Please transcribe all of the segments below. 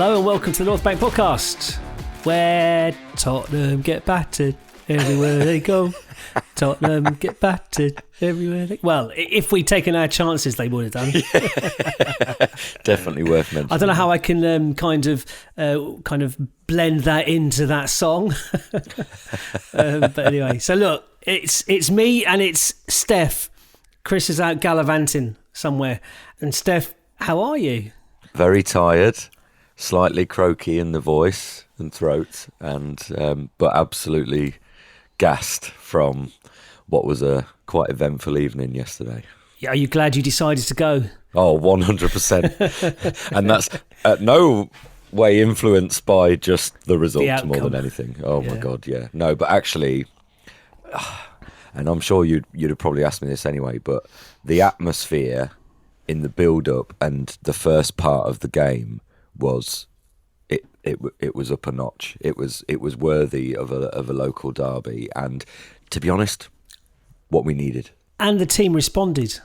Hello and welcome to the North Bank Podcast, where Tottenham get battered everywhere they go. Tottenham get battered everywhere they go. Well, if we'd taken our chances, they would have done. Definitely worth mentioning. I don't know how I can kind of blend that into that song. But anyway, so look, it's me and it's Stef. Chris is out gallivanting somewhere. And Stef, how are you? Very tired, slightly croaky in the voice and throat, and but absolutely gassed from what was a quite eventful evening yesterday. Yeah, are you glad you decided to go? Oh, 100%. And that's no way influenced by just the result more than anything. Oh, yeah. My God, yeah. No, but actually, and I'm sure you'd have probably asked me this anyway, but the atmosphere in the build-up and the first part of the game was it was up a notch. It was worthy of a local derby, and to be honest, what we needed. And the team responded.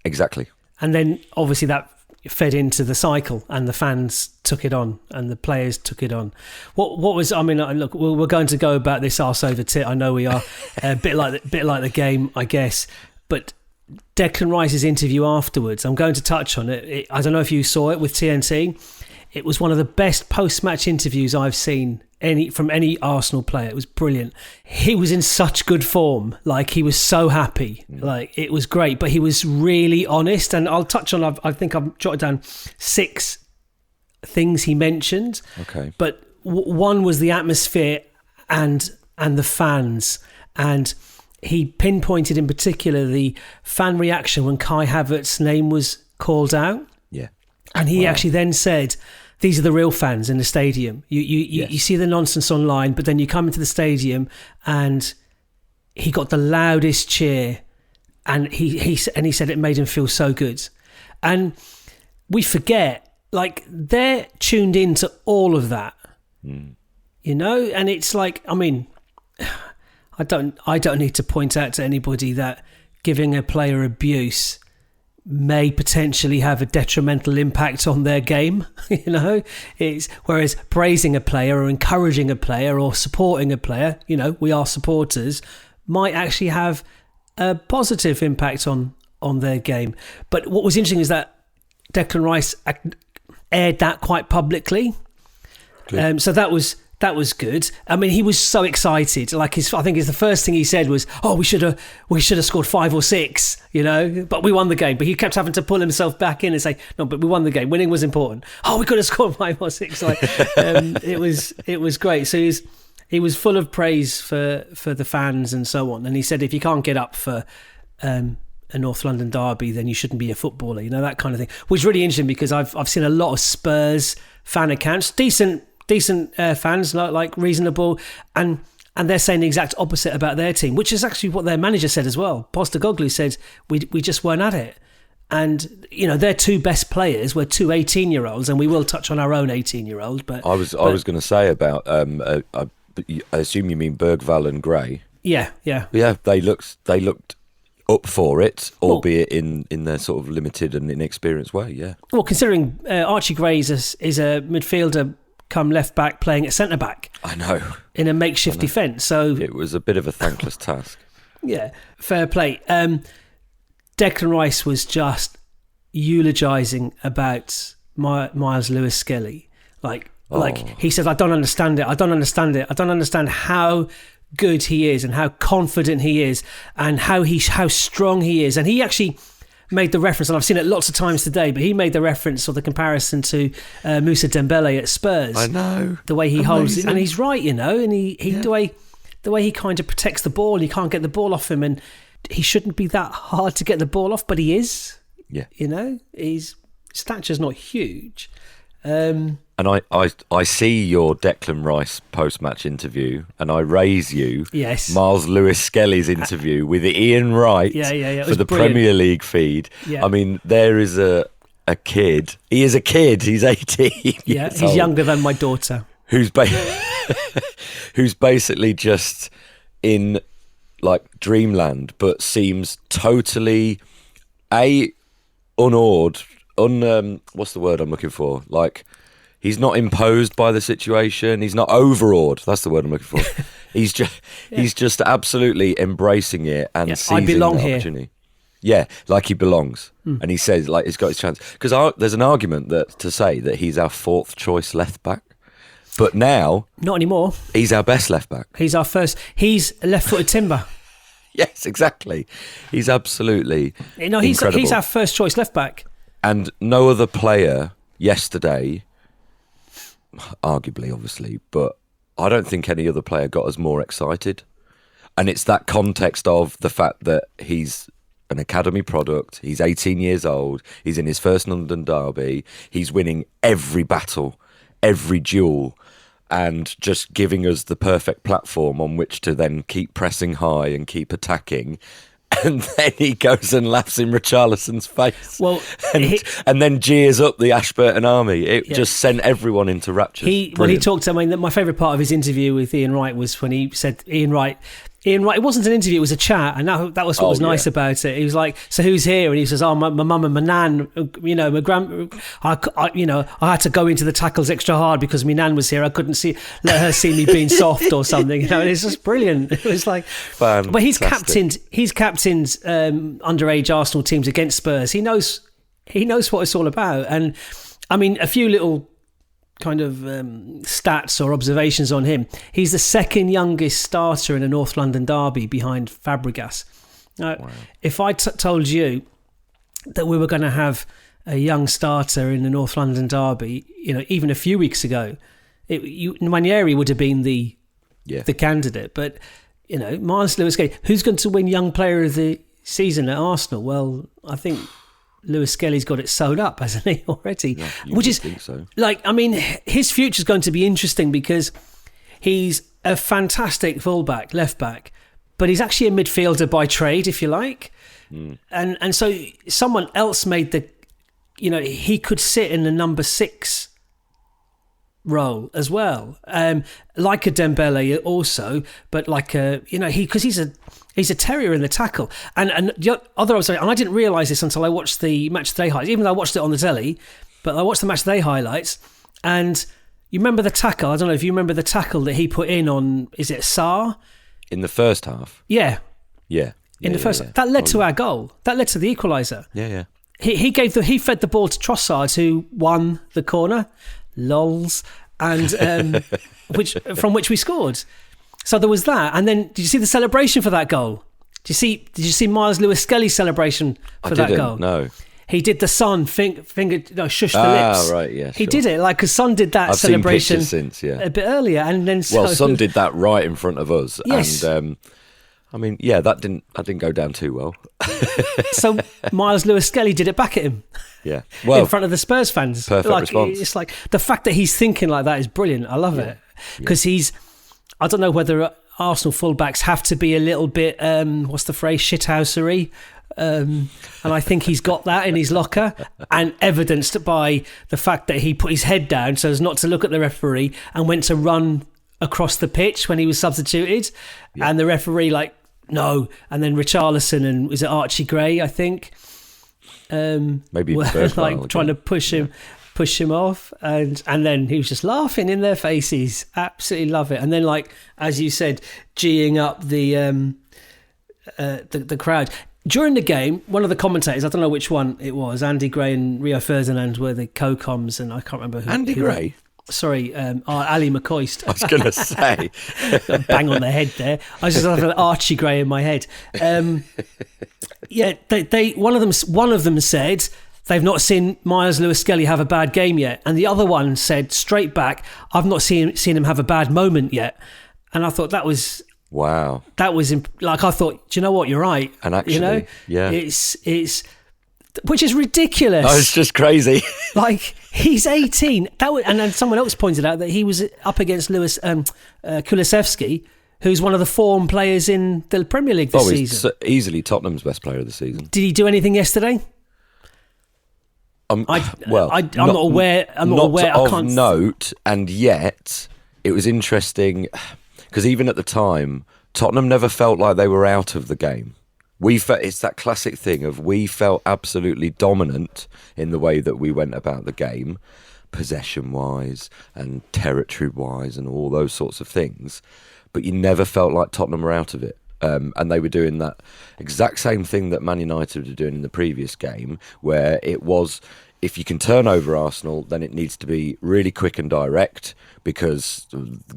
Exactly. And then obviously that fed into the cycle, and the fans took it on, and the players took it on. What was? I mean, look, we're going to go about this arse over tit. I know we are a bit like the game, I guess, but Declan Rice's interview afterwards, I'm going to touch on it. I don't know if you saw it with TNT. It was one of the best post-match interviews I've seen from any Arsenal player. It was brilliant. He was in such good form. Like, he was so happy. Like, it was great. But he was really honest. And I'll touch on, I think I've jotted down 6 things he mentioned. Okay. But one was the atmosphere and the fans. And he pinpointed in particular the fan reaction when Kai Havertz's name was called out. Yeah. And he actually then said, these are the real fans in the stadium. You see the nonsense online, but then you come into the stadium and he got the loudest cheer, and he said it made him feel so good. And we forget, like, they're tuned into all of that, you know. And it's like, I mean, I don't need to point out to anybody that giving a player abuse may potentially have a detrimental impact on their game, you know. Whereas praising a player or encouraging a player or supporting a player, you know, we are supporters, might actually have a positive impact on their game. But what was interesting is that Declan Rice aired that quite publicly. So that was good. I mean, he was so excited. Like, I think the first thing he said was, "Oh, we should have scored 5 or 6," you know. But we won the game. But he kept having to pull himself back in and say, "No, but we won the game. Winning was important. Oh, we could have scored 5 or 6." Like, it was great. So he was full of praise for the fans and so on. And he said, if you can't get up for a North London derby, then you shouldn't be a footballer. You know, that kind of thing. Which is really interesting, because I've seen a lot of Spurs fan accounts, decent fans, like reasonable, and they're saying the exact opposite about their team, which is actually what their manager said as well. Postecoglou said we just weren't at it, and you know, their 2 best players were 2 18-year-olds, and we will touch on our own 18-year-old. But I was going to say about I assume you mean Bergvall and Gray. Yeah. They looked up for it, albeit in their sort of limited and inexperienced way. Yeah. Well, considering Archie Gray is a midfielder come left back playing at centre back. I know. In a makeshift defence. So it was a bit of a thankless task. Yeah, fair play. Declan Rice was just eulogising about Miles Lewis-Skelly. Like he said, I don't understand it. I don't understand how good he is and how confident he is and how strong he is. And he actually made the reference, and I've seen it lots of times today, but he made the reference or the comparison to Moussa Dembele at Spurs. I know. The way he holds it, and he's right, you know, and the way he kind of protects the ball, and he can't get the ball off him, and he shouldn't be that hard to get the ball off, but he is. Yeah. You know, his stature's not huge. And I see your Declan Rice post-match interview, and I raise you Miles Lewis-Skelly's interview with Ian Wright for the brilliant Premier League feed. Yeah. I mean, there is a kid. He is a kid. He's 18 years he's old, younger than my daughter. Who's basically just in like dreamland, but seems totally unawed. What's the word I'm looking for? Like, He's not imposed by the situation. He's not overawed. That's the word I'm looking for. He's just absolutely embracing it and seizing the opportunity. Yeah, like he belongs. And he says, like, he's got his chance. Because there's an argument to say that he's our fourth choice left back. But now... Not anymore. He's our best left back. He's our first... He's a left-footed timber. Yes, exactly. He's absolutely incredible. He's our first choice left back. And no other player yesterday, arguably, obviously, but I don't think any other player got us more excited. And it's that context of the fact that he's an academy product. He's 18 years old. He's in his first London derby. He's winning every battle, every duel, and just giving us the perfect platform on which to then keep pressing high and keep attacking. And then he goes and laughs in Richarlison's face. Well, and then jeers up the Ashburton army. It just sent everyone into rapture. He talked. I mean, my favourite part of his interview with Ian Wright was when he said, Ian Wright, it wasn't an interview, it was a chat, and that was what was nice about it. He was like, "So who's here?" And he says, "Oh, my mum and my nan. You know, my I had to go into the tackles extra hard because my nan was here. I couldn't let her see me being soft or something. You know, and it's just brilliant. It was like, fantastic. But he's captained underage Arsenal teams against Spurs. He knows what it's all about. And I mean, a few little kind of stats or observations on him. He's the second youngest starter in a North London derby behind Fabregas. Wow. If I told you that we were going to have a young starter in the North London derby, you know, even a few weeks ago, Nwaneri would have been the candidate. But, you know, Miles Lewis-Skelly, who's going to win Young Player of the Season at Arsenal? Well, I think Lewis-Skelly's got it sewed up, hasn't he, already? Yeah, which is think so. Like, I mean, his future's going to be interesting because he's a fantastic fullback, left back, but he's actually a midfielder by trade, if you like. And so someone else made he could sit in the number 6 role as well, like a Dembele also, but like because he's a terrier in the tackle. And the other observation, and I didn't realise this until I watched the match today highlights, even though I watched it on the telly, but I watched the match today highlights, and you remember the tackle? I don't know if you remember the tackle that he put in on, is it Sarr? In the first half? Yeah. Yeah. In the first half. That led to our goal. That led to the equaliser. Yeah. He fed the ball to Trossard, who won the corner. Lols. And from which we scored. So there was that, and then did you see the celebration for that goal? Did you see Miles Lewis-Skelly's celebration for that goal? No. He did the Son shush the lips. Ah, right, yeah. He did it because Son did that celebration seen pictures since, a bit earlier, and then Son did that right in front of us. Yes. And I mean, yeah, that didn't go down too well. So Miles Lewis-Skelly did it back at him. Yeah, well, in front of the Spurs fans. Perfect response. It's like the fact that he's thinking like that is brilliant. I love it because I don't know whether Arsenal fullbacks have to be a little bit what's the phrase, shithousery, and I think he's got that in his locker, and evidenced by the fact that he put his head down so as not to look at the referee and went to run across the pitch when he was substituted, and the referee no, and then Richarlison and was it Archie Gray, I think. Maybe were trying to push him off, and then he was just laughing in their faces. Absolutely love it. And then, as you said, geeing up the crowd during the game. One of the commentators, I don't know which one it was, Andy Gray and Rio Ferdinand were the co-coms, and I can't remember who. Andy Gray. Sorry, Ali McCoist. I was going to say. Bang on the head there. I just had Archie Gray in my head. One of them said they've not seen Miles Lewis-Skelly have a bad game yet, and the other one said straight back, I've not seen him have a bad moment yet. And I thought that was wow. That was I thought, do you know what? You're right. And actually, it's. Which is ridiculous. Oh, it's just crazy. He's 18. And then someone else pointed out that he was up against Kulusevski, who's one of the form players in the Premier League this season. He's easily Tottenham's best player of the season. Did he do anything yesterday? I'm not aware. I can't. Of note, and yet it was interesting because even at the time, Tottenham never felt like they were out of the game. It's that classic thing of we felt absolutely dominant in the way that we went about the game, possession-wise and territory-wise and all those sorts of things, but you never felt like Tottenham were out of it. And they were doing that exact same thing that Man United were doing in the previous game, where it was, if you can turn over Arsenal, then it needs to be really quick and direct, because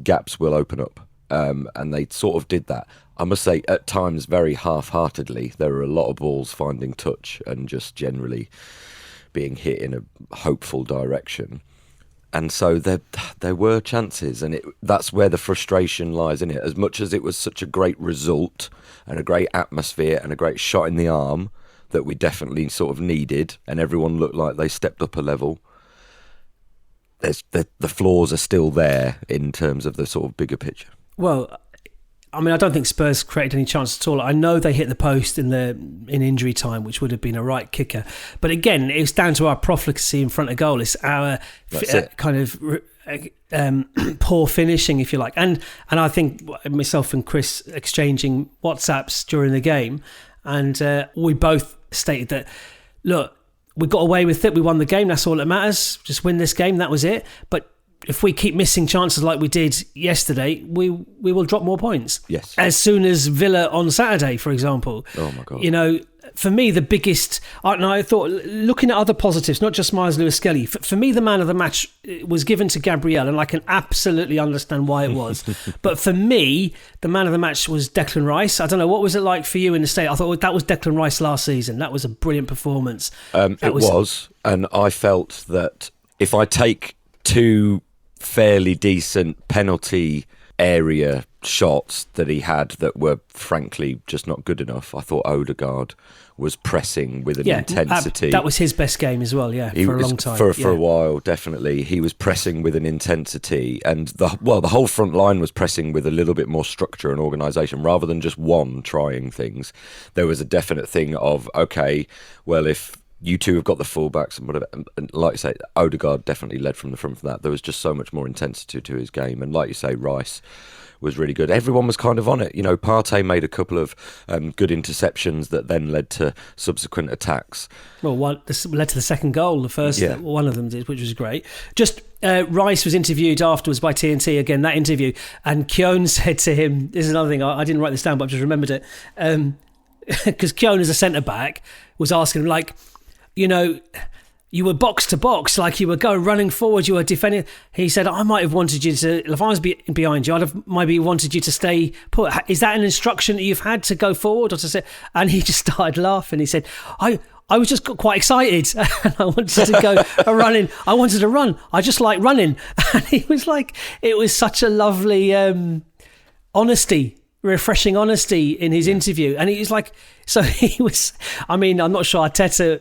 gaps will open up. And they sort of did that. I must say, at times, very half-heartedly. There were a lot of balls finding touch and just generally being hit in a hopeful direction. And so there were chances, and that's where the frustration lies in it. As much as it was such a great result and a great atmosphere and a great shot in the arm that we definitely sort of needed, and everyone looked like they stepped up a level, the flaws are still there in terms of the sort of bigger picture. Well, I mean, I don't think Spurs created any chance at all. I know they hit the post in injury time, which would have been a right kicker. But again, it's down to our profligacy in front of goal. It's our kind of poor finishing, if you like. And I think myself and Chris exchanging WhatsApps during the game, and we both stated that, look, we got away with it. We won the game. That's all that matters. Just win this game. That was it. But if we keep missing chances like we did yesterday, we will drop more points. Yes. As soon as Villa on Saturday, for example. Oh my God. You know, for me, the biggest... I thought, looking at other positives, not just Myers Lewis-Skelly, for me, the man of the match was given to Gabriel, and I can absolutely understand why it was. But for me, the man of the match was Declan Rice. I don't know, what was it like for you in the State? I thought that was Declan Rice last season. That was a brilliant performance. It was, and I felt that if I take two fairly decent penalty area shots that he had that were frankly just not good enough, I thought Odegaard was pressing with an intensity. That was his best game as well, for a long time. For a while, definitely. He was pressing with an intensity, and the whole front line was pressing with a little bit more structure and organisation rather than just one trying things. There was a definite thing of, okay, well, if you two have got the fullbacks and whatever, and like you say, Odegaard definitely led from the front for that. There was just so much more intensity to his game, and like you say, Rice was really good. Everyone was kind of on it. You know, Partey made a couple of good interceptions that then led to subsequent attacks. Well, this led to the second goal. The first, one of them did, which was great. Just Rice was interviewed afterwards by TNT, again, that interview, and Keown said to him, this is another thing, I didn't write this down, but I've just remembered it, because Keown, as a centre-back, was asking him, like, you know, you were box to box, like you were running forward, you were defending. He said, I might have wanted you to, if I was behind you, I'd have maybe wanted you to stay put. Is that an instruction that you've had to go forward or to say? And he just started laughing. He said, I was just quite excited and I wanted to go running. I wanted to run. I just like running. And he was like, it was such a lovely honesty, refreshing honesty in his interview. And he was like, so he was, I mean, I'm not sure Arteta,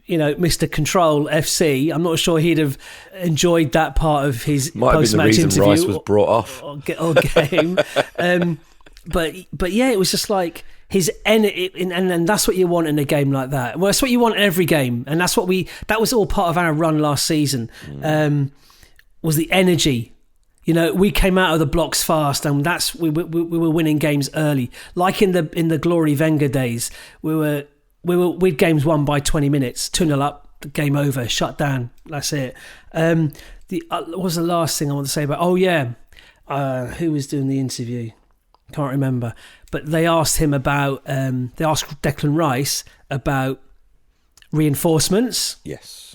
you know, Mr. Control FC, I'm not sure he'd have enjoyed that part of his post-match interview. Rice was brought off. Or game. But yeah, it was just like his energy, and that's what you want in a game like that. Well, that's what you want in every game, and that was all part of our run last season, was the energy. You know, we came out of the blocks fast, and we were winning games early. Like in the Glory Wenger days, we'd games won by 20 minutes, 2-0 up, game over, shut down. That's it. What was the last thing I want to say about? Oh yeah, who was doing the interview? Can't remember. But they asked him about. They asked Declan Rice about reinforcements. Yes.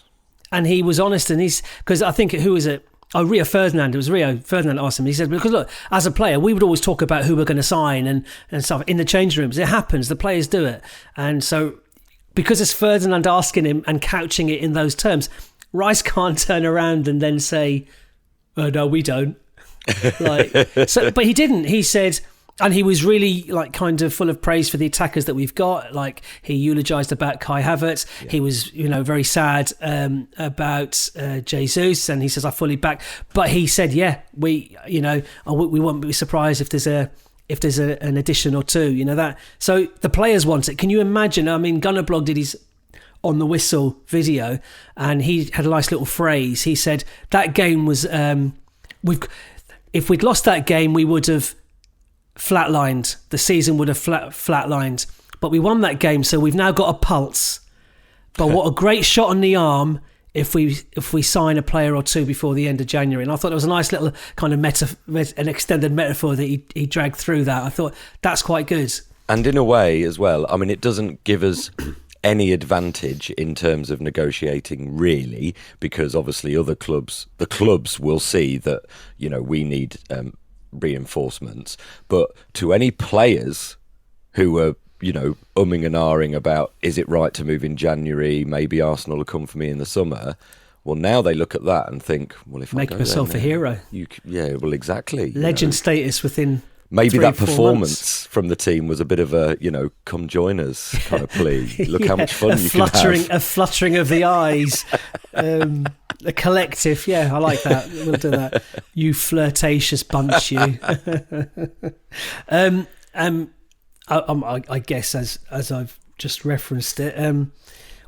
And he was honest, and because I think who was it? Oh, Rio Ferdinand. It was Rio Ferdinand asked him. He said, because look, as a player, we would always talk about who we're going to sign and stuff in the change rooms. It happens. The players do it. And so because it's Ferdinand asking him and couching it in those terms, Rice can't turn around and then say, oh, no, we don't. But he didn't. He said, and he was really like kind of full of praise for the attackers that we've got. Like he eulogised about Kai Havertz. Yeah. He was, you know, very sad about Jesus, and he says, I fully back. But he said, yeah, we won't be surprised if there's an addition or two, you know that. So the players want it. Can you imagine? I mean, Gunnerblog did his on the whistle video, and he had a nice little phrase. He said that game was if we'd lost that game, we would have flatlined. The season would have flatlined. But we won that game, so we've now got a pulse. But what a great shot on the arm if we sign a player or two before the end of January. And I thought it was a nice little kind of an extended metaphor that he dragged through that. I thought that's quite good. And in a way as well, I mean, it doesn't give us any advantage in terms of negotiating really, because obviously the clubs will see that, you know, we need reinforcements. But to any players who are, you know, umming and ahhing about, is it right to move in January? Maybe Arsenal will come for me in the summer. Well, now they look at that and think, well, if make I go myself there, a hero. Yeah, well, exactly. Legend status within. Maybe 3-4 that performance months. From the team was a bit of a, you know, come join us kind of plea. Look how much fun you can have. A fluttering of the eyes. A collective. Yeah, I like that. We'll do that. You flirtatious bunch, you. I guess as I've just referenced it,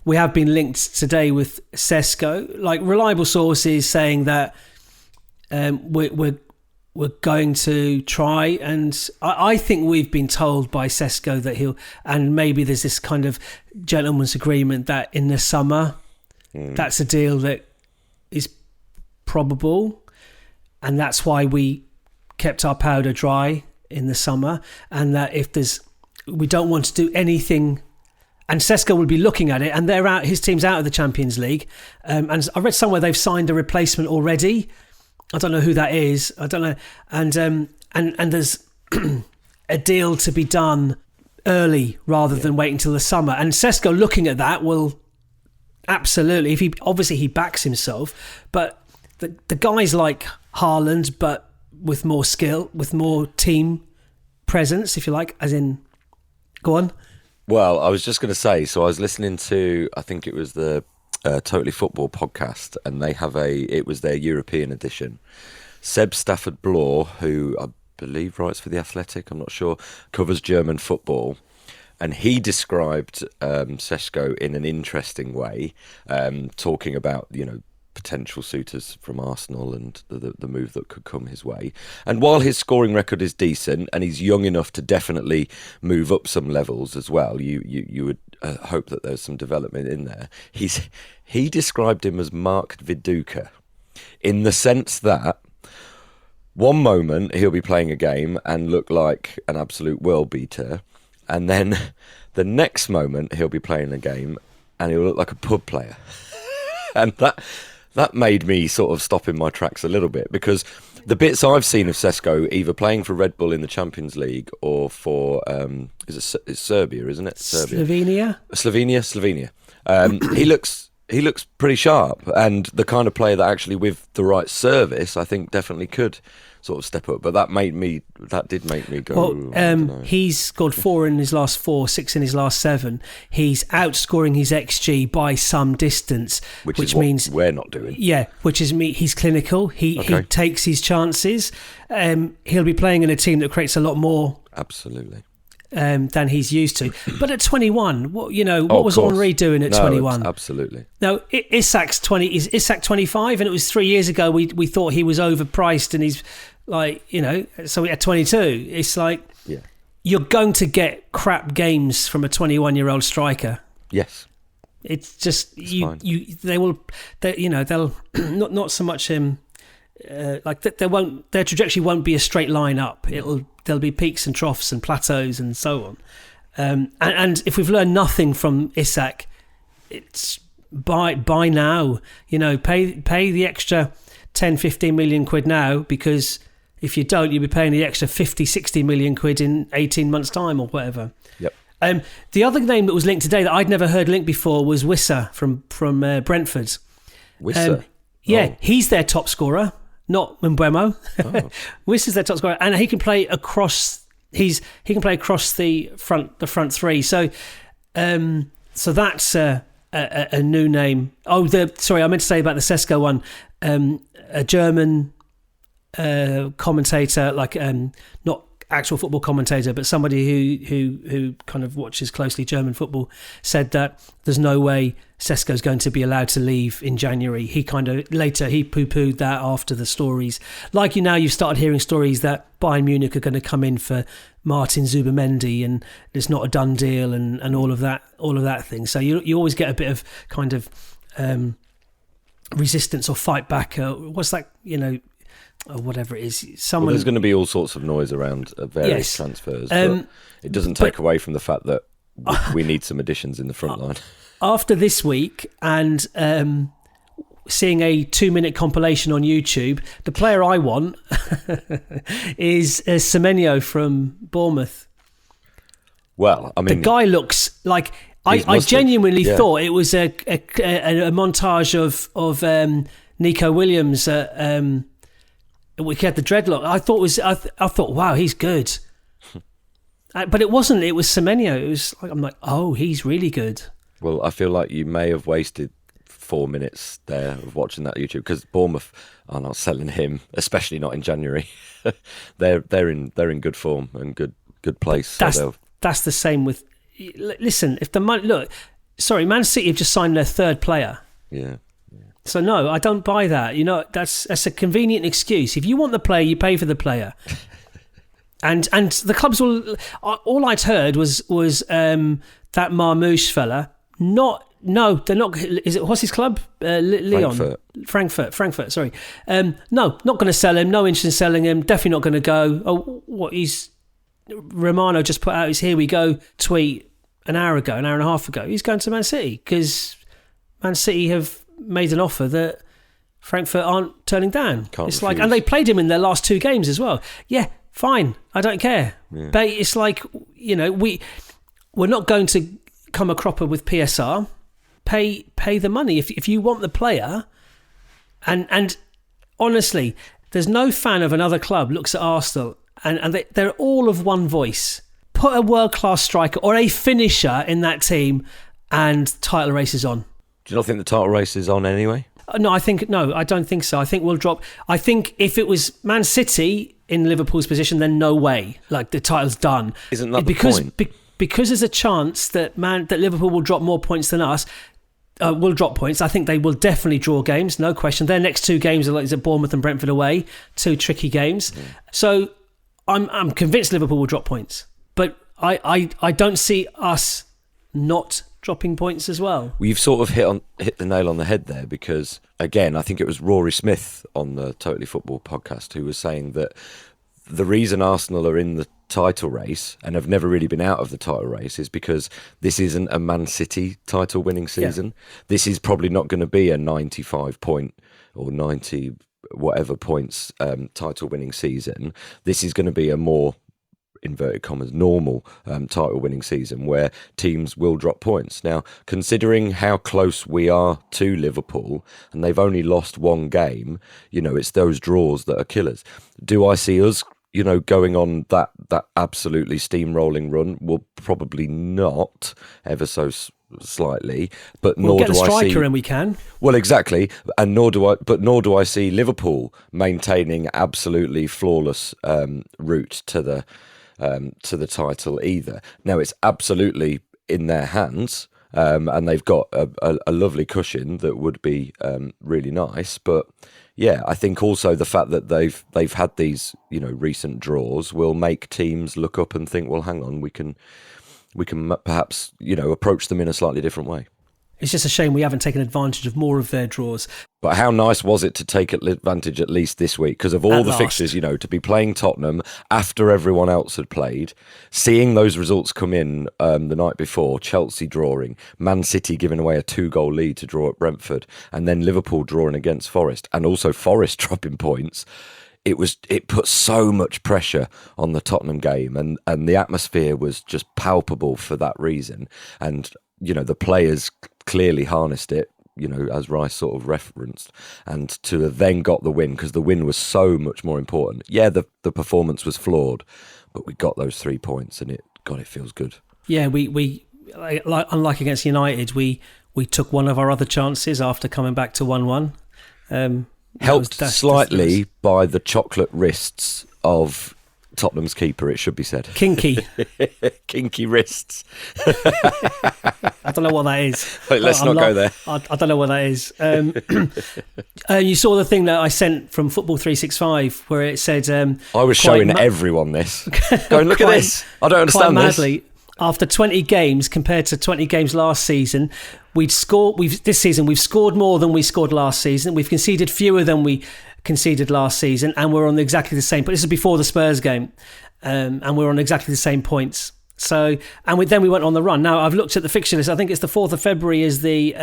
we have been linked today with Sesko. Like reliable sources saying that we're going to try, and I think we've been told by Sesko that and maybe there's this kind of gentleman's agreement that in the summer, that's a deal that is probable, and that's why we kept our powder dry in the summer, and that we don't want to do anything. And Sesko will be looking at it, and they're out. His team's out of the Champions League, and I read somewhere they've signed a replacement already. I don't know who that is. I don't know. And there's a deal to be done early rather than wait until the summer. And Sesko looking at that will absolutely, he backs himself, but the guys like Haaland, but with more skill, with more team presence, if you like, as in, go on. Well, I was just going to say, so I was listening to, I think it was the Totally Football podcast, and it was their European edition. Seb Stafford-Bloor, who I believe writes for The Athletic, I'm not sure, covers German football, and he described Sesko in an interesting way, talking about, you know, potential suitors from Arsenal and the move that could come his way. And while his scoring record is decent and he's young enough to definitely move up some levels as well, you would hope that there's some development in there. He described him as Mark Viduka, in the sense that one moment he'll be playing a game and look like an absolute world beater, and then the next moment he'll be playing a game and he'll look like a pub player. And that made me sort of stop in my tracks a little bit, because the bits I've seen of Sesko, either playing for Red Bull in the Champions League or for it's Serbia, isn't it? Slovenia. He looks pretty sharp, and the kind of player that actually, with the right service, I think definitely could sort of step up. But that did make me go. Well, he's scored 4 in his last 4, 6 in his last 7. He's outscoring his XG by some distance, which means we're not doing. Yeah, which is he's clinical. He takes his chances. He'll be playing in a team that creates a lot more. Absolutely. Than he's used to. But at 21, what was Henry doing at 21? Absolutely. Now, Isak's 20. Is Isak 25? And it was 3 years ago we thought he was overpriced, and he's like, so at 22, it's like, you're going to get crap games from a 21-year-old striker. Yes. It's just they'll not so much their trajectory won't be a straight line up. There'll be peaks and troughs and plateaus and so on. And if we've learned nothing from Isak, it's by now, pay the extra 10, 15 million quid now, because if you don't, you'll be paying the extra 50, 60 million quid in 18 months' time or whatever. Yep. The other name that was linked today that I'd never heard linked before was Wissa from Brentford. Wissa? He's their top scorer. Not Mbeumo. Oh. Wissa's their top scorer, and he can play across. He can play across the front three. So that's a new name. Oh, I meant to say about the Sesko one. A German commentator, like not actual football commentator, but somebody who kind of watches closely German football, said that there's no way Sesko's going to be allowed to leave in January. He poo-pooed that after the stories. Like you've started hearing stories that Bayern Munich are going to come in for Martin Zubimendi, and it's not a done deal, and all of that thing. So you always get a bit of kind of resistance or fight back. What's that? Or whatever it is. Well, there's going to be all sorts of noise around various transfers, but it doesn't take away from the fact that we need some additions in the front line. After this week and seeing a 2-minute compilation on YouTube, the player I want is Semenyo from Bournemouth. Well, I mean, the guy looks like I genuinely thought it was a montage of Nico Williams. We had the dreadlock. I thought, wow, he's good. But it wasn't. It was Semenyo. It was like, I'm like, oh, he's really good. Well, I feel like you may have wasted 4 minutes there of watching that YouTube, because Bournemouth are not selling him, especially not in January. they're in good form and good place. That's the same with. Listen, if the money Man City have just signed their third player. Yeah. So no, I don't buy that. That's a convenient excuse. If you want the player, you pay for the player. and the clubs will. All I'd heard was that Marmouche fella. They're not. Is it, what's his club? Lyon, Frankfurt. Sorry. No, not going to sell him. No interest in selling him. Definitely not going to go. Oh, what Romano just put out his "Here we go" tweet an hour and a half ago. He's going to Man City because Man City have made an offer that Frankfurt aren't turning down. And they played him in their last 2 games as well. Yeah, fine. I don't care. Yeah. But it's like, we're not going to come a cropper with PSR. Pay the money if you want the player. And honestly, there's no fan of another club looks at Arsenal and they're all of one voice. Put a world-class striker or a finisher in that team and title race is on. Do you not think the title race is on anyway? No, I don't think so. I think we'll drop. I think if it was Man City in Liverpool's position, then no way. Like, the title's done. Isn't that the point? Because there's a chance that Liverpool will drop more points than us. Will drop points. I think they will definitely draw games, no question. Their next 2 games are at Bournemouth and Brentford away, 2 tricky games. Yeah. So I'm convinced Liverpool will drop points, but I don't see us not dropping points as well. You've sort of hit the nail on the head there, because again, I think it was Rory Smith on the Totally Football podcast who was saying that the reason Arsenal are in the title race and have never really been out of the title race is because this isn't a Man City title winning season. Yeah. This is probably not going to be a 95 point or 90 whatever points title winning season. This is going to be a more, inverted commas, normal title winning season where teams will drop points. Now, considering how close we are to Liverpool and they've only lost 1 game, it's those draws that are killers. Do I see us going on that absolutely steamrolling run? Well, probably not, ever so slightly, but we'll nor get do a striker I see. And we can. Well, exactly, and nor do I see Liverpool maintaining absolutely flawless route to the title either. Now, it's absolutely in their hands, and they've got a lovely cushion that would be really nice, but. Yeah, I think also the fact that they've had these recent draws will make teams look up and think, well, hang on, we can perhaps approach them in a slightly different way. It's just a shame we haven't taken advantage of more of their draws. But how nice was it to take advantage at least this week? Because of all the fixtures, to be playing Tottenham after everyone else had played, seeing those results come in the night before, Chelsea drawing, Man City giving away a 2-goal lead to draw at Brentford, and then Liverpool drawing against Forest, and also Forest dropping points. It put so much pressure on the Tottenham game, and the atmosphere was just palpable for that reason. And the players clearly harnessed it, as Rice sort of referenced, and to have then got the win, because the win was so much more important. Yeah, the performance was flawed, but we got those 3 points, and it feels good. Yeah, we unlike against United, we took one of our other chances after coming back to 1-1. Helped slightly by the chocolate wrists of Tottenham's keeper, it should be said. Kinky wrists. I don't know what that is. Wait, let's not go there. I don't know what that is. You saw the thing that I sent from Football 365 where it said... I was showing everyone this. Going, look at this. I don't understand this. after 20 games compared to 20 games last season, this season we've scored more than we scored last season. We've conceded fewer than we conceded last season, and we're on exactly the same. But this is before the Spurs game, and we're on exactly the same points. So, then we went on the run. Now, I've looked at the fixture list. I think it's the 4th of February is the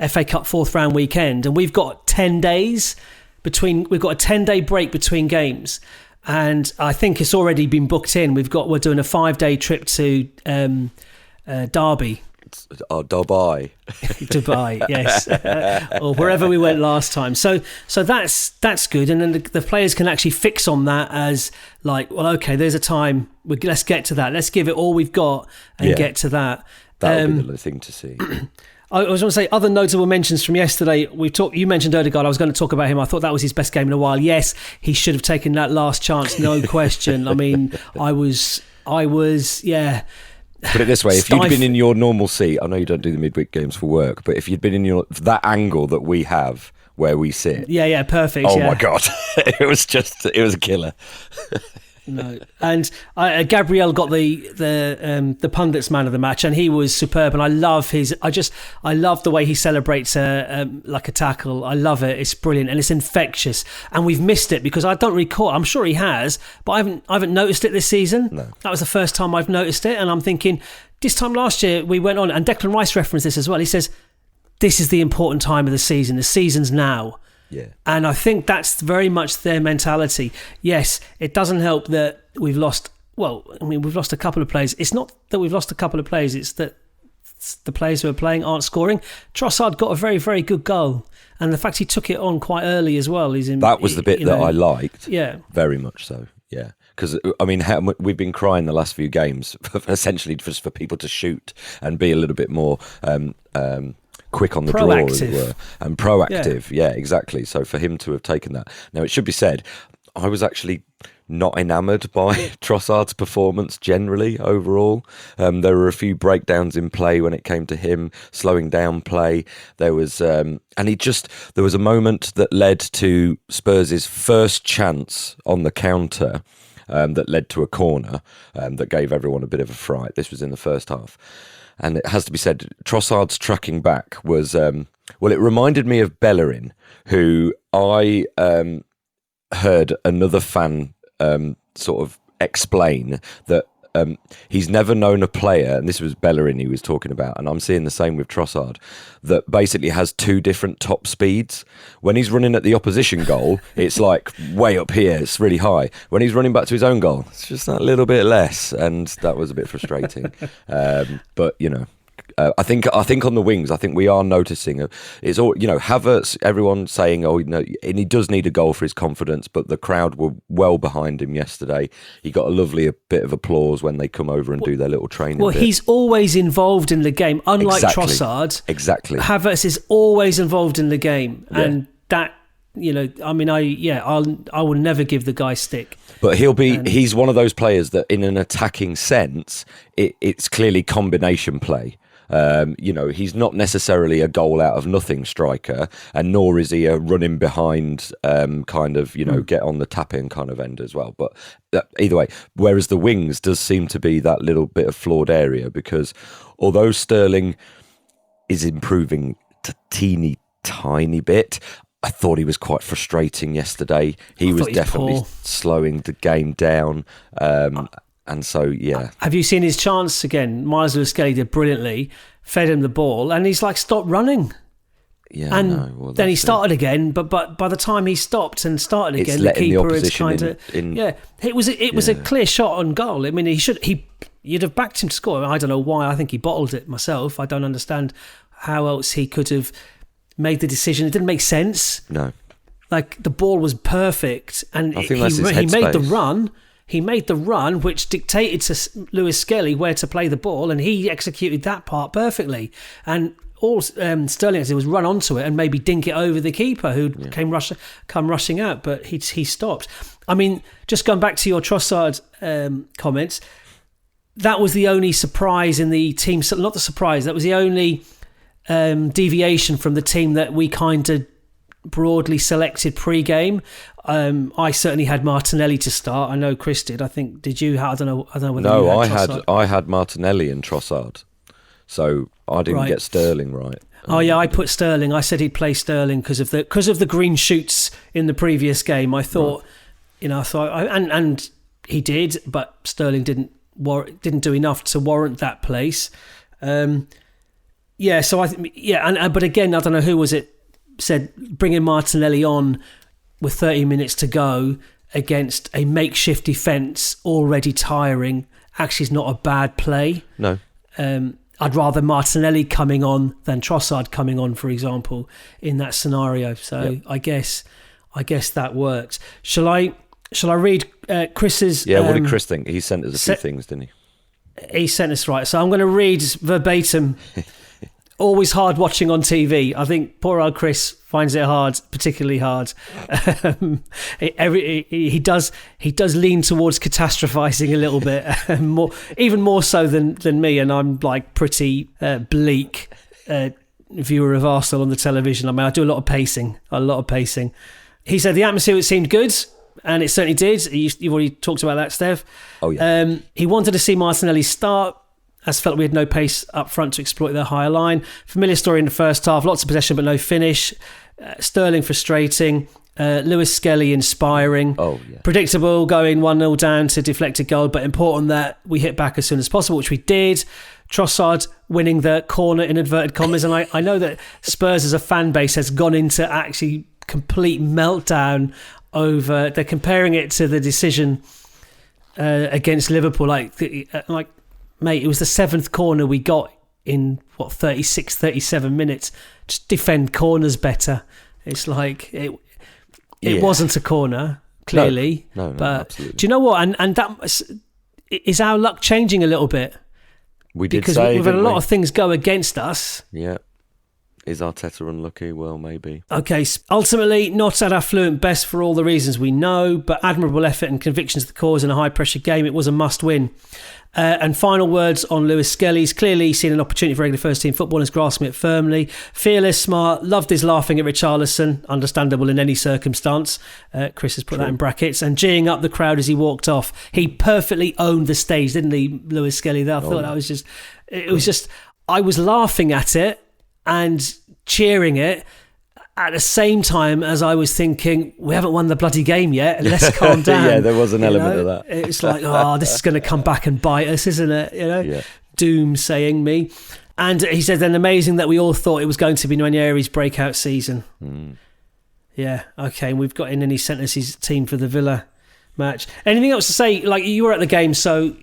FA Cup 4th round weekend, and we've got 10 days between. We've got a 10-day break between games, and I think it's already been booked in. We're doing a 5-day trip to Derby. Dubai. Dubai, yes, or wherever we went last time. So that's good, and then the players can actually fix on that as like, well, okay, there's a time. Let's get to that. Let's give it all we've got and get to that. That would be the thing to see. I was going to say other notable mentions from yesterday. You mentioned Odegaard. I was going to talk about him. I thought that was his best game in a while. Yes, he should have taken that last chance, no question. I mean, I was, yeah. Put it this way, if you'd been in your normal seat, I know you don't do the midweek games for work, but if you'd been in that angle that we have where we sit. Yeah, perfect. Oh my God. It was a killer. No, and Gabriel got the pundits man of the match, and he was superb. And I love I love the way he celebrates like a tackle. I love it. It's brilliant and it's infectious. And we've missed it because I don't recall. I'm sure he has, but I haven't noticed it this season. No. That was the first time I've noticed it, and I'm thinking this time last year we went on, and Declan Rice referenced this as well. He says this is the important time of the season. The season's now. Yeah. And I think that's very much their mentality. Yes, it doesn't help that we've lost. Well, I mean, we've lost a couple of players. It's not that we've lost a couple of players. It's that the players who are playing aren't scoring. Trossard got a very, very good goal. And the fact he took it on quite early as well. That was the bit that I liked. Yeah. Very much so. Yeah. Because, I mean, we've been crying the last few games, essentially just for people to shoot and be a little bit more quick on the draw, as it were, and proactive. Yeah, exactly. So for him to have taken that. Now, it should be said, I was actually not enamoured by Trossard's performance generally overall. There were a few breakdowns in play when it came to him slowing down play. There was there was a moment that led to Spurs' first chance on the counter that led to a corner that gave everyone a bit of a fright. This was in the first half. And it has to be said, Trossard's tracking back was, it reminded me of Bellerin, who I heard another fan sort of explain that he's never known a player, and this was Bellerin he was talking about, and I'm seeing the same with Trossard, that basically has two different top speeds. When he's running at the opposition goal, it's like way up here, it's really high. When he's running back to his own goal, it's just that little bit less, and that was a bit frustrating. But, you know, I think on the wings, I think we are noticing it's all, you know, Havertz, everyone saying, oh, no, and he does need a goal for his confidence, but the crowd were well behind him yesterday. He got a lovely bit of applause when they come over and do their little training. Well, he's always involved in the game, unlike Trossard. Exactly. Havertz is always involved in the game, and that, you know, I mean, I will never give the guy stick. But he's one of those players that in an attacking sense, it's clearly combination play. You know, he's not necessarily a goal out of nothing striker, and nor is he a running behind kind of, you know, get on the tap-in kind of end as well. But either way, whereas the wings does seem to be that little bit of flawed area, because although Sterling is improving a teeny tiny bit, I thought he was quite frustrating yesterday. He was definitely slowing the game down. And so, yeah. Have you seen his chance again? Miles Lewis-Skelly did brilliantly, fed him the ball, and he's like, stop running. Yeah, and then he started again, but by the time he stopped and started again, the keeper is kind of it was a clear shot on goal. I mean, you'd have backed him to score. I don't know why. I think he bottled it myself. I don't understand how else he could have made the decision. It didn't make sense. No, like the ball was perfect, and I think he made the run. He made the run, which dictated to Lewis-Skelly where to play the ball, and he executed that part perfectly. And all Sterling did was run onto it and maybe dink it over the keeper, who come rushing out, but he stopped. I mean, just going back to your Trossard comments, that was the only surprise in the team. Not the surprise, that was the only deviation from the team that we kind of broadly selected pre-game. I certainly had Martinelli to start. I know Chris did. I think, did you? I don't know whether no, you had Trossard. I had Martinelli and Trossard, so I didn't get Sterling right. Oh yeah, I put Sterling. I said he'd play Sterling because of the green shoots in the previous game. I thought, and he did, but Sterling didn't do enough to warrant that place. So but again, I don't know who was it said bringing Martinelli on with 30 minutes to go against a makeshift defence already tiring actually is not a bad play. No. I'd rather Martinelli coming on than Trossard coming on, for example, in that scenario. So I guess that works. Shall I read Chris's? Yeah, what did Chris think? He sent us a few things, didn't he? He sent us right. So I'm going to read verbatim. Always hard watching on TV. I think poor old Chris finds it hard, particularly hard. He does lean towards catastrophizing a little bit, even more so than me. And I'm like pretty bleak viewer of Arsenal on the television. I mean, I do a lot of pacing. He said the atmosphere seemed good. And it certainly did. You've already talked about that, Steph. Oh, yeah. He wanted to see Martinelli start, as felt we had no pace up front to exploit their higher line. Familiar story in the first half. Lots of possession, but no finish. Sterling frustrating. Lewis-Skelly inspiring. Oh, yeah. Predictable, going 1-0 down to deflected goal, but important that we hit back as soon as possible, which we did. Trossard winning the corner in inverted commas. And I know that Spurs as a fan base has gone into actually complete meltdown over, they're comparing it to the decision against Liverpool, like mate, it was the 7th corner we got in 37 minutes. Just defend corners better. It's like it wasn't a corner, clearly. No, but absolutely. do you know what, and that is our luck changing a little bit. We did because say, we've had a lot of things go against us. Yeah. Is Arteta unlucky? Well, maybe. Okay, ultimately not at our fluent best for all the reasons we know, but admirable effort and conviction to the cause in a high-pressure game. It was a must-win. And final words on Lewis-Skelly. He's clearly seen an opportunity for regular first-team football and is grasping it firmly. Fearless, smart, loved his laughing at Richarlison, understandable in any circumstance. Chris has put that in brackets. And geeing up the crowd as he walked off. He perfectly owned the stage, didn't he, Lewis-Skelly? I thought that was just... It was just... I was laughing at it and cheering it at the same time as I was thinking, we haven't won the bloody game yet, let's calm down. Yeah, there was an element of that. It's like, this is going to come back and bite us, isn't it? Doom saying me. And he said then, amazing that we all thought it was going to be Nwaneri's breakout season. Yeah, okay, and we've got in, and he sent us his team for the Villa match. Anything else to say? Like, you were at the game, so,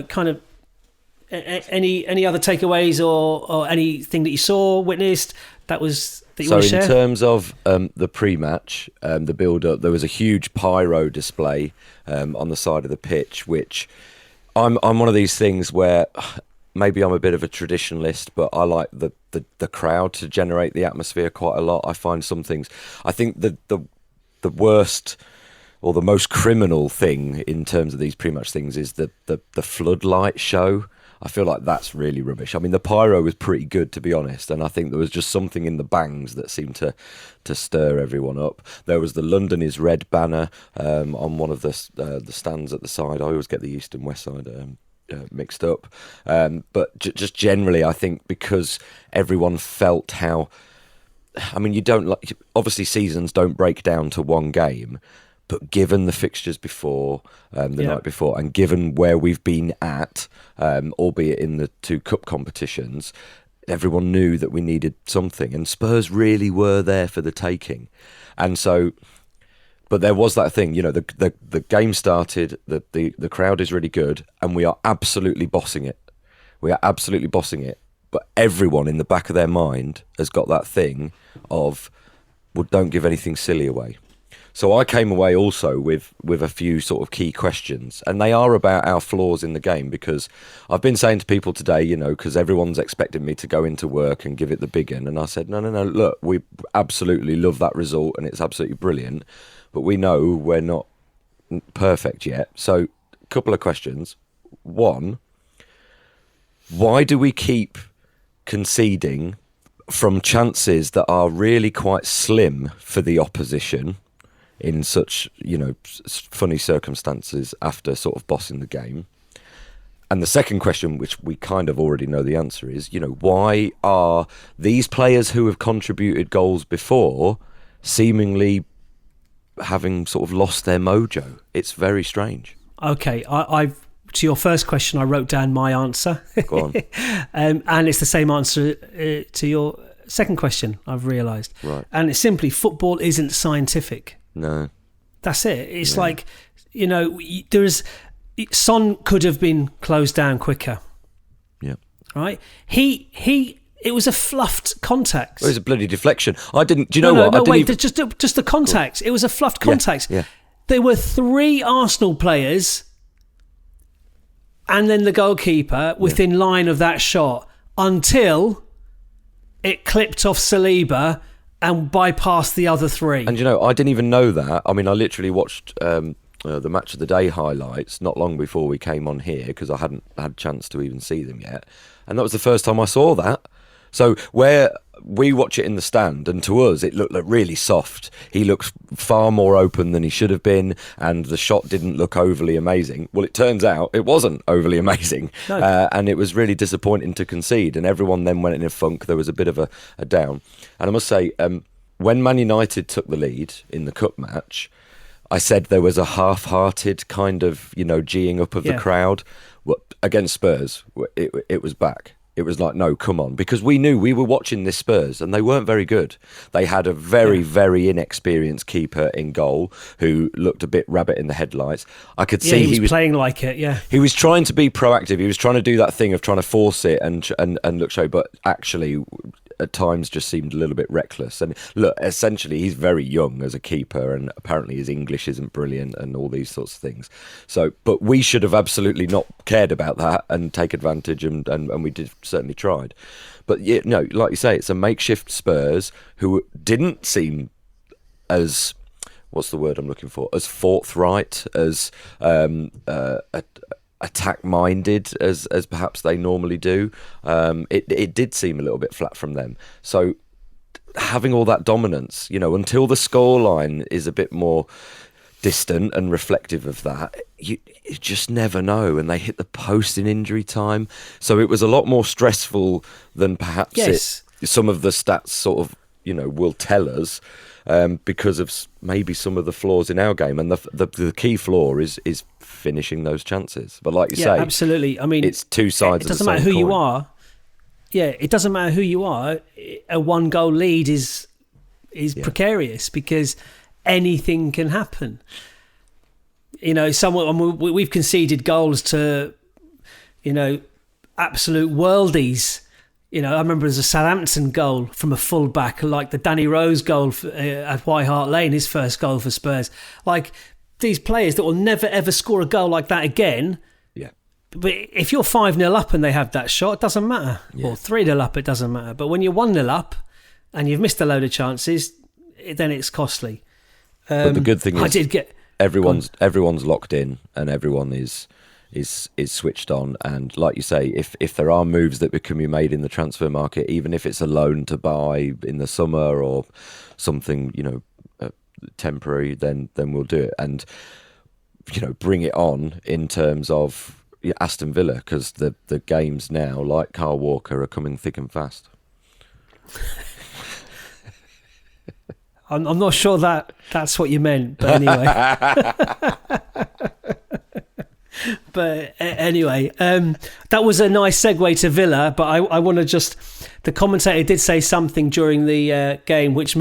kind of any other takeaways or anything that you saw, witnessed, that you want to share? So in terms of the pre-match, the build-up, there was a huge pyro display on the side of the pitch, which I'm one of these things where maybe I'm a bit of a traditionalist, but I like the crowd to generate the atmosphere quite a lot. I find some things... I think the worst... or the most criminal thing in terms of these pre-match things is the floodlight show. I feel like that's really rubbish. I mean, the pyro was pretty good, to be honest, and I think there was just something in the bangs that seemed to stir everyone up. There was the London is Red banner on one of the stands at the side. I always get the east and west side mixed up. But just generally, I think because everyone felt how... I mean, obviously seasons don't break down to one game, but given the fixtures before, the night before, and given where we've been at, albeit in the 2 cup competitions, everyone knew that we needed something. And Spurs really were there for the taking. And so, but there was that thing, the game started, the crowd is really good, and we are absolutely bossing it. But everyone in the back of their mind has got that thing of, well, don't give anything silly away. So I came away also with a few sort of key questions, and they are about our flaws in the game, because I've been saying to people today, because everyone's expecting me to go into work and give it the big one, and I said, no, look, we absolutely love that result and it's absolutely brilliant, but we know we're not perfect yet. So a couple of questions. One, why do we keep conceding from chances that are really quite slim for the opposition in such, funny circumstances after sort of bossing the game. And the second question, which we kind of already know the answer is, why are these players who have contributed goals before seemingly having sort of lost their mojo? It's very strange. Okay, I've to your first question, I wrote down my answer. Go on. And it's the same answer to your second question, I've realised. Right. And it's simply, football isn't scientific. No. That's it. It's like, there's... Son could have been closed down quicker. Yeah. Right? It was a fluffed contact. It was a bloody deflection. I didn't... Do you know what? No, wait, just the contact. It was a fluffed contact. Yeah. There were 3 Arsenal players and then the goalkeeper within line of that shot until it clipped off Saliba and bypassed the other 3. And I didn't even know that. I mean, I literally watched the Match of the Day highlights not long before we came on here because I hadn't had a chance to even see them yet. And that was the first time I saw that. So where we watch it in the stand, and to us it looked really soft. He looks far more open than he should have been, and the shot didn't look overly amazing. Well, it turns out it wasn't overly amazing. No. And it was really disappointing to concede, and everyone then went in a funk. There was a bit of a down. And I must say, when Man United took the lead in the cup match, I said there was a half-hearted kind of, geeing up of the crowd. Against Spurs, it was back. It was like, no, come on. Because we knew we were watching this Spurs and they weren't very good. They had a very, very inexperienced keeper in goal who looked a bit rabbit in the headlights. I could see he was playing like it, He was trying to be proactive. He was trying to do that thing of trying to force it and look show, but actually at times just seemed a little bit reckless. And look, essentially he's very young as a keeper and apparently his English isn't brilliant and all these sorts of things. So, but we should have absolutely not cared about that and take advantage and we did certainly tried. But like you say, it's a makeshift Spurs who didn't seem as, what's the word I'm looking for, as forthright, as attack-minded as perhaps they normally do. It did seem a little bit flat from them. So having all that dominance, until the scoreline is a bit more distant and reflective of that, you just never know. And they hit the post in injury time. So it was a lot more stressful than perhaps some of the stats sort of, will tell us. Because of maybe some of the flaws in our game, and the key flaw is finishing those chances. But like you say, absolutely. I mean, it's two sides. It doesn't matter who you are. Yeah, it doesn't matter who you are. A 1-goal lead is precarious because anything can happen. We've conceded goals to, absolute worldies. I remember there's a Southampton goal from a full-back, like the Danny Rose goal at White Hart Lane, his first goal for Spurs. Like, these players that will never, ever score a goal like that again. Yeah. But if you're 5-0 up and they have that shot, it doesn't matter. Yeah. Or 3-0 up, it doesn't matter. But when you're 1-0 up and you've missed a load of chances, then it's costly. But the good thing is everyone's locked in and everyone is switched on, and like you say, if there are moves that can be made in the transfer market, even if it's a loan to buy in the summer or something, temporary, then we'll do it and bring it on in terms of Aston Villa, because the games now, like Kyle Walker, are coming thick and fast. I'm not sure that's what you meant, but anyway. But anyway, that was a nice segue to Villa, but I want to the commentator did say something during the game which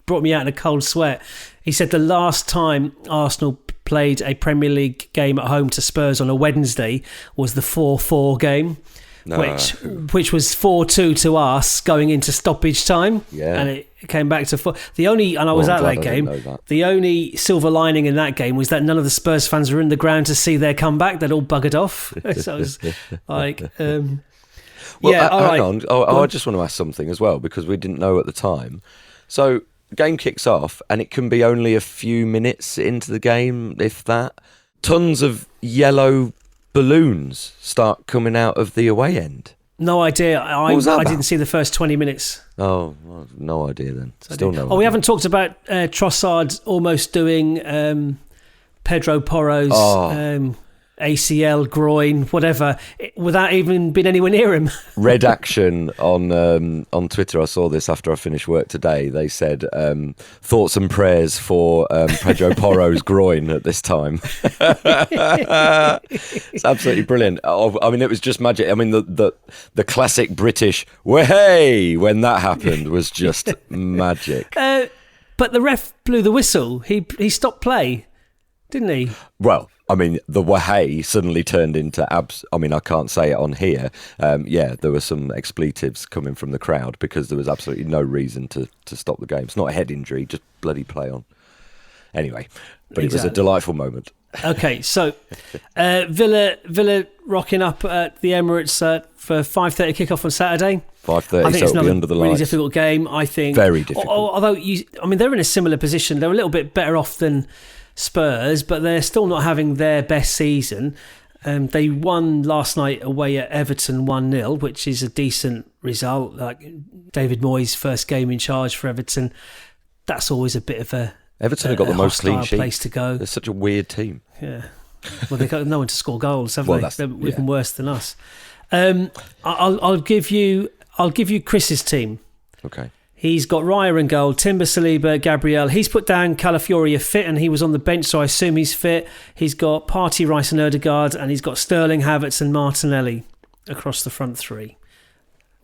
brought me out in a cold sweat. He said the last time Arsenal played a Premier League game at home to Spurs on a Wednesday was the 4-4 game. Which was 4-2 to us going into stoppage time, and it came back to 4. I was at that game. The only silver lining in that game was that none of the Spurs fans were in the ground to see their comeback. They'd all buggered off. So it was like, hang on. I just want to ask something as well, because we didn't know at the time. So game kicks off, and it can be only a few minutes into the game, if that. Tons of yellow balloons start coming out of the away end. No idea. I about? didn't see the first 20 minutes. Oh, well, no idea then. Still no idea. We haven't talked about Trossard almost doing Pedro Porro's ACL, groin, whatever, without even being anywhere near him. Red Action on Twitter, I saw this after I finished work today. They said, thoughts and prayers for Pedro Porro's groin at this time. It's absolutely brilliant. I mean, it was just magic. I mean, the classic British, "Way!" when that happened was just magic. But the ref blew the whistle. He stopped play, didn't he? Well, I mean, the wahey suddenly turned into abs. I mean, I can't say it on here. There were some expletives coming from the crowd because there was absolutely no reason to stop the game. It's not a head injury, just bloody play on. Anyway, but It was a delightful moment. Okay, so Villa rocking up at the Emirates for 5:30 kickoff on Saturday. 5:30, so it'll be under the lights. Really difficult game, I think. Very difficult. Although, they're in a similar position. They're a little bit better off than Spurs, but they're still not having their best season. They won last night away at Everton 1-0, which is a decent result. Like David Moyes' first game in charge for Everton, that's always a bit of a Everton have got the most clean sheets. Place to go. They're such a weird team. Yeah, well, they've got no one to score goals, have well, they? They're even worse than us. I'll give you Chris's team. Okay. He's got Raya in goal, Timber, Saliba, Gabriel. He's put down Calafiori fit, and he was on the bench, so I assume he's fit. He's got Partey, Rice and Odegaard, and he's got Sterling, Havertz and Martinelli across the front three.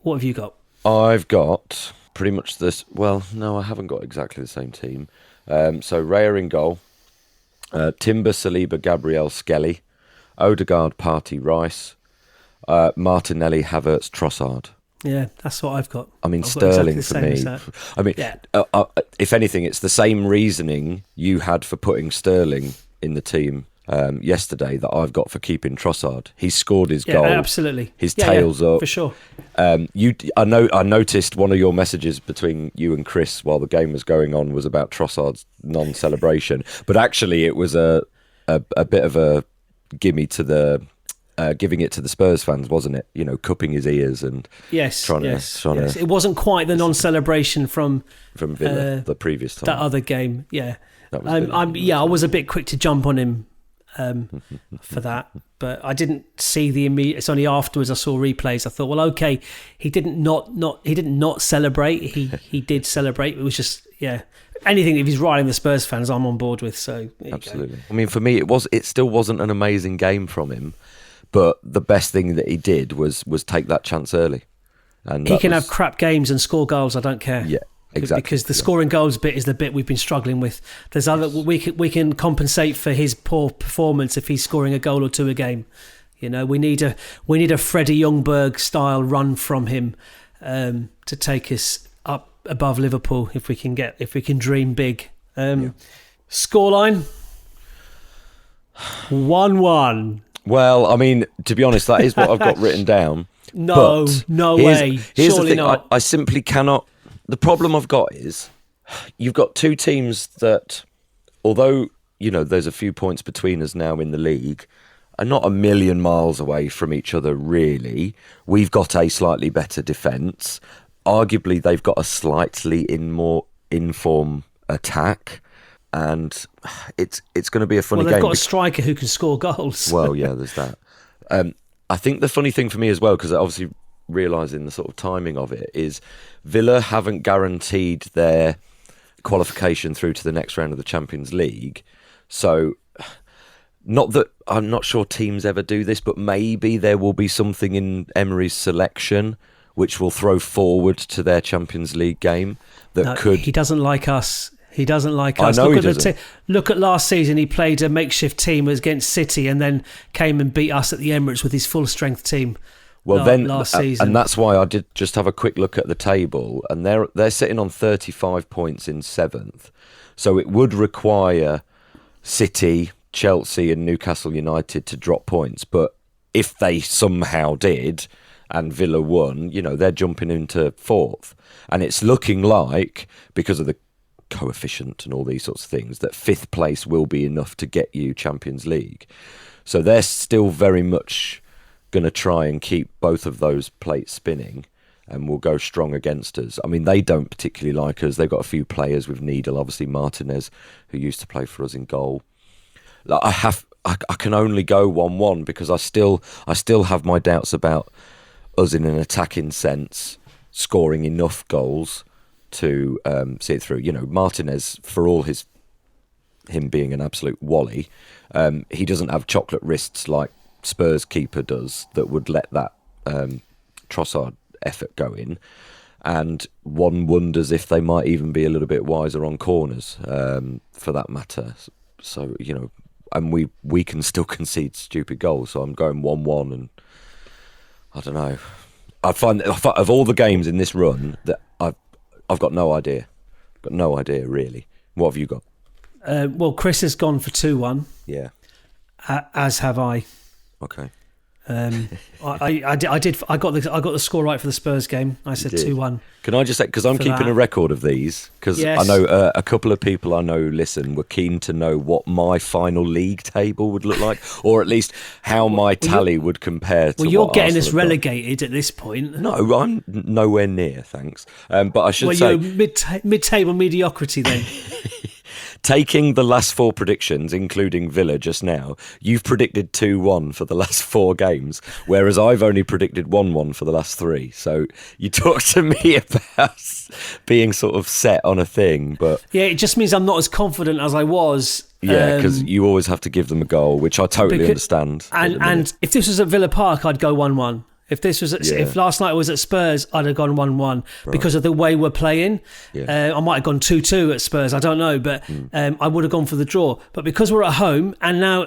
What have you got? I've got pretty much this. Well, no, I haven't got exactly the same team. So Raya in goal, Timber, Saliba, Gabriel, Skelly, Odegaard, Partey, Rice, Martinelli, Havertz, Trossard. Yeah, that's what I've got. I mean, I've Sterling exactly for me. I mean, if anything, it's the same reasoning you had for putting Sterling in the team yesterday that I've got for keeping Trossard. He scored his goal. Absolutely. His tail's up for sure. I noticed one of your messages between you and Chris while the game was going on was about Trossard's non-celebration, but actually it was a bit of a gimme to the. Giving it to the Spurs fans, wasn't it? Cupping his ears and trying to. It wasn't quite the non-celebration from Villa the previous time. That other game, yeah. I was a bit quick to jump on him for that, but I didn't see the immediate. It's only afterwards I saw replays. I thought, well, okay, he didn't not celebrate. He did celebrate. It was just anything if he's riding the Spurs fans, I'm on board with. So absolutely. I mean, for me, it still wasn't an amazing game from him. But the best thing that he did was take that chance early. And he can have crap games and score goals. I don't care. Yeah, exactly. Because the scoring goals bit is the bit we've been struggling with. There's other we can compensate for his poor performance if he's scoring a goal or two a game. We need a Freddie Ljungberg style run from him to take us up above Liverpool if we can dream big. Scoreline 1-1. Well, I mean, to be honest, that is what I've got written down. No way. Here's Surely the thing. not. I simply cannot. The problem I've got is you've got two teams that, although, there's a few points between us now in the league, are not a million miles away from each other, really. We've got a slightly better defence. Arguably, they've got a slightly more in-form attack. And it's going to be a funny game. Well, they've got a striker who can score goals. Well, yeah, there's that. I think the funny thing for me as well, because obviously realising the sort of timing of it, is Villa haven't guaranteed their qualification through to the next round of the Champions League. So, not that I'm not sure teams ever do this, but maybe there will be something in Emery's selection which will throw forward to their Champions League game that could. He doesn't like us. He doesn't like us. I know he doesn't. Look at last season. He played a makeshift team against City and then came and beat us at the Emirates with his full-strength team. Last season. And that's why I did just have a quick look at the table, and they're sitting on 35 points in 7th. So it would require City, Chelsea and Newcastle United to drop points. But if they somehow did and Villa won, they're jumping into 4th. And it's looking like, because of the coefficient and all these sorts of things, that 5th place will be enough to get you Champions League. So they're still very much going to try and keep both of those plates spinning and will go strong against us. I mean, they don't particularly like us. They've got a few players with needle, obviously Martinez, who used to play for us in goal. Like, I can only go 1-1 because I still have my doubts about us in an attacking sense scoring enough goals to see it through. You know, Martinez, for all him being an absolute wally, he doesn't have chocolate wrists like Spurs keeper does that would let that Trossard effort go in. And one wonders if they might even be a little bit wiser on corners, for that matter. So, you know, and we can still concede stupid goals. So I'm going 1-1, and I don't know. I find of all the games in this run that I've got no idea. Got no idea really. What have you got? Well, Chris has gone for 2-1. Yeah. As have I. Okay. I got the score right for the Spurs game. I said 2-1. Can I just say, because I'm keeping a record of these, because yes. I know a couple of people I know listen were keen to know what my final league table would look like, or at least how my tally would compare to. Well, you're getting us relegated at this point. No, I'm nowhere near, thanks. But I should say, you're mid-table mediocrity then. Taking the last 4 predictions, including Villa just now, you've predicted 2-1 for the last 4 games, whereas I've only predicted 1-1 for the last 3. So you talk to me about being sort of set on a thing, but yeah, it just means I'm not as confident as I was. Yeah, because you always have to give them a goal, which I totally understand. And if this was at Villa Park, I'd go 1-1. If this was if last night was at Spurs, I'd have gone 1-1 because of the way we're playing. Yeah. I might have gone 2-2 at Spurs. I don't know, but I would have gone for the draw. But because we're at home, and now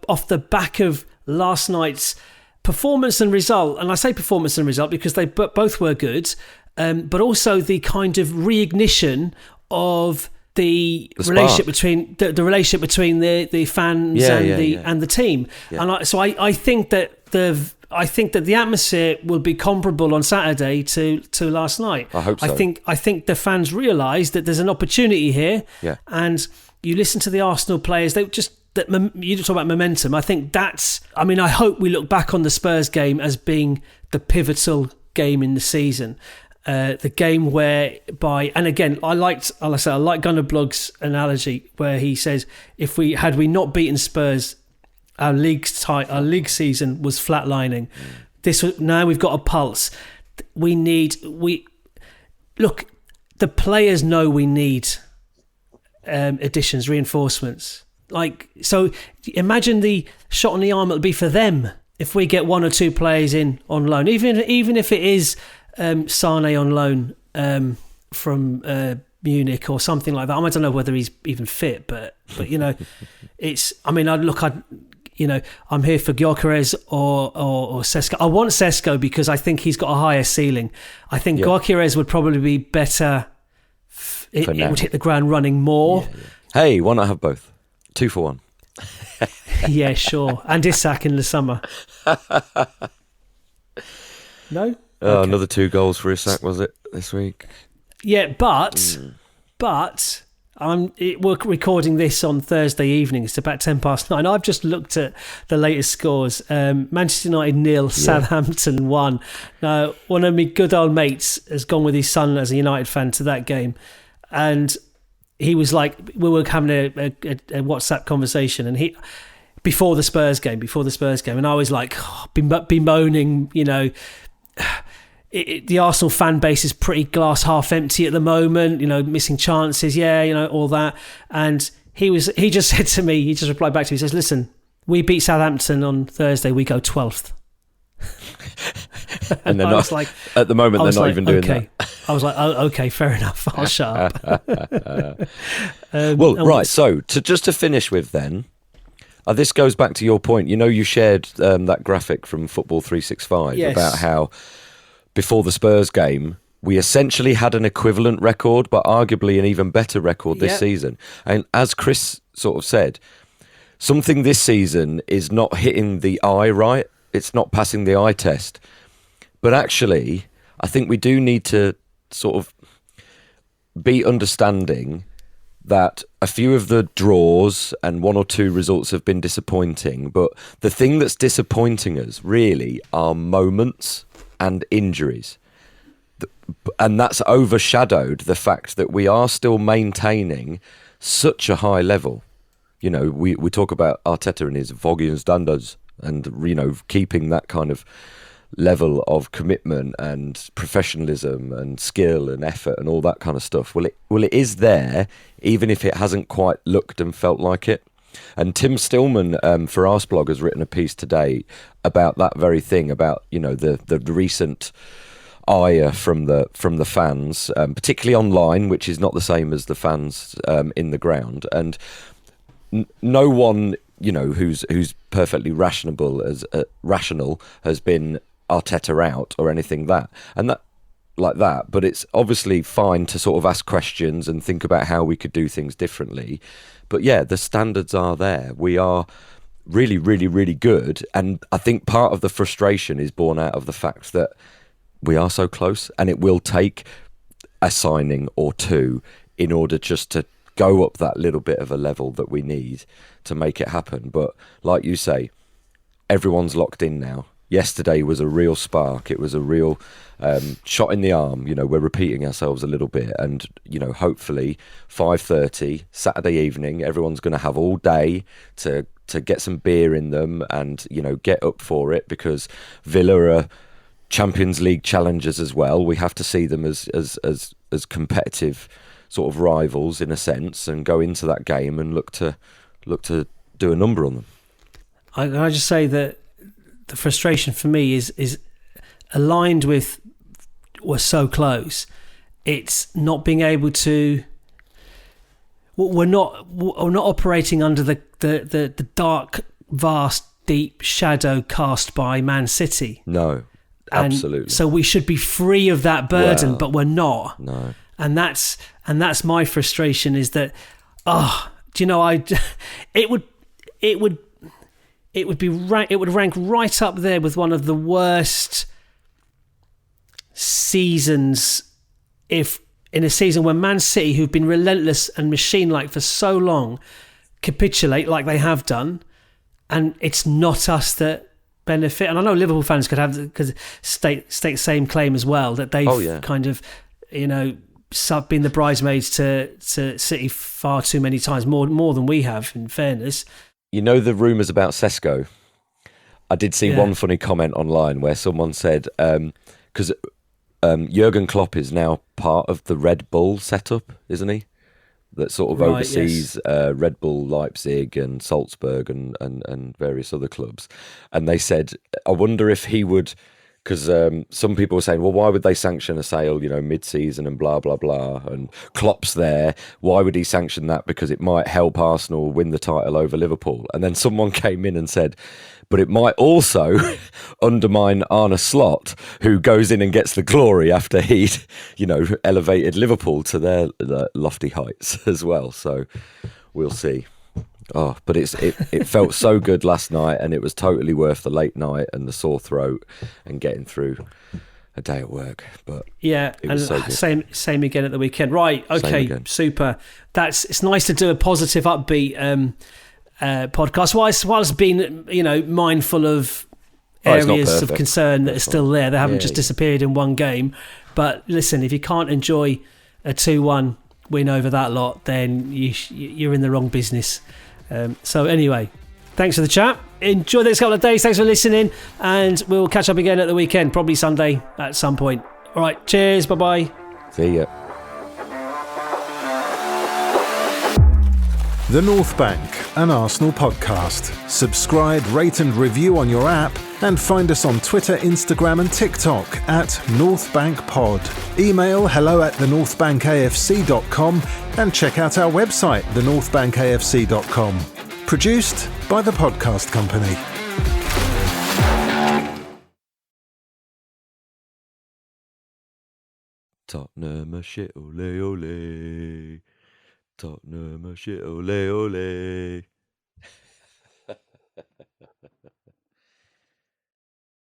off the back of last night's performance and result, and I say performance and result because they both were good, but also the kind of reignition of the relationship between the relationship between the fans and the team. Yeah. And I think that the atmosphere will be comparable on Saturday to last night. I hope so. I think the fans realise that there's an opportunity here. Yeah. And you listen to the Arsenal players, you talk about momentum. I think I hope we look back on the Spurs game as being the pivotal game in the season. The game and again, I like Gunnar Blog's analogy where he says, had we not beaten Spurs, our league season was flatlining. Now we've got a pulse. The players know we need additions, reinforcements. So imagine the shot in the arm it'll be for them if we get 1 or 2 players in on loan, even if it is Sane on loan from Munich or something like that. I don't know whether he's even fit, but you know, I'm here for Gyökeres or Sesko. I want Sesko because I think he's got a higher ceiling. I think Gyökeres would probably be better. It would hit the ground running more. Yeah. Hey, why not have both? 2 for 1. Yeah, sure. And Isak in the summer. No? Okay. Another 2 goals for Isak, was it, this week? Yeah, but we're recording this on Thursday evening. It's about 9:10. I've just looked at the latest scores. Manchester United 0, Southampton 1. Now, one of my good old mates has gone with his son as a United fan to that game, and he was like, we were having a WhatsApp conversation, and before the Spurs game, and I was like, bemoaning, you know. The Arsenal fan base is pretty glass half empty at the moment, you know, missing chances, all that. And he just said to me, he just replied back to me, he says, listen, we beat Southampton on Thursday, we go 12th. And they're not, like, at the moment, they're not even doing that. I was like, oh, okay, fair enough, I'll shut up. So to finish with then, this goes back to your point. You know, you shared that graphic from Football 365 about how before the Spurs game, we essentially had an equivalent record, but arguably an even better record this season. And as Chris sort of said, something this season is not hitting the eye right. It's not passing the eye test. But actually, I think we do need to sort of be understanding that a few of the draws and one or two results have been disappointing, but the thing that's disappointing us really are moments and injuries. And that's overshadowed the fact that we are still maintaining such a high level. You know, we talk about Arteta and his Voggian standards and, you know, keeping that kind of level of commitment and professionalism and skill and effort and all that kind of stuff. Well, it is there, even if it hasn't quite looked and felt like it. And Tim Stillman for Arsblog has written a piece today about that very thing, about, you know, the recent ire from the fans, particularly online, which is not the same as the fans in the ground. And no one, you know, who's perfectly rational has been Arteta out or anything like that. But it's obviously fine to sort of ask questions and think about how we could do things differently. But yeah, the standards are there. We are really, really, really good. And I think part of the frustration is born out of the fact that we are so close, and it will take a signing or two in order just to go up that little bit of a level that we need to make it happen. But like you say, everyone's locked in now. Yesterday was a real spark. It was a real shot in the arm. You know, we're repeating ourselves a little bit, and, you know, hopefully 5:30 Saturday evening, everyone's going to have all day to get some beer in them and, you know, get up for it, because Villa are Champions League challengers as well. We have to see them as competitive sort of rivals in a sense, and go into that game and look to do a number on them. I just say that the frustration for me is aligned with we're so close. It's not being able to. We're not operating under the dark, vast, deep shadow cast by Man City. No. Absolutely. And so we should be free of that burden, but we're not. No. And that's my frustration, is that, do you know, it would rank right up there with one of the worst seasons, if in a season where Man City, who've been relentless and machine-like for so long, capitulate like they have done, and it's not us that benefit. And I know Liverpool fans could state the same claim as well, that they've kind of, you know, been the bridesmaids to City far too many times, more than we have, in fairness. You know the rumours about Sesko? I did see one funny comment online where someone said, because Jurgen Klopp is now part of the Red Bull setup, isn't he? That sort of oversees Red Bull Leipzig and Salzburg and various other clubs. And they said, I wonder if he would, because some people were saying, well, why would they sanction a sale, you know, mid-season and blah, blah, blah. And Klopp's there. Why would he sanction that? Because it might help Arsenal win the title over Liverpool. And then someone came in and said, but it might also undermine Arne Slot, who goes in and gets the glory after he'd, you know, elevated Liverpool to their lofty heights as well. So we'll see. Oh, but it felt so good last night, and it was totally worth the late night and the sore throat and getting through a day at work. But yeah, and so same again at the weekend. Right, okay, super. It's nice to do a positive, upbeat podcast, whilst being, you know, mindful of areas of concern that are still there. They haven't just disappeared in one game. But listen, if you can't enjoy a 2-1 win over that lot, then you're in the wrong business. So anyway, thanks for the chat. Enjoy the next couple of days. Thanks for listening, and we'll catch up again at the weekend, probably Sunday at some point. All right, cheers, bye-bye. See ya. The North Bank, an Arsenal podcast. Subscribe, rate and review on your app, and find us on Twitter, Instagram and TikTok at NorthBankPod. Email hello@thenorthbankafc.com and check out our website, thenorthbankafc.com. Produced by The Podcast Company. Tottenham shit, ole ole. Tottenham shit, ole ole.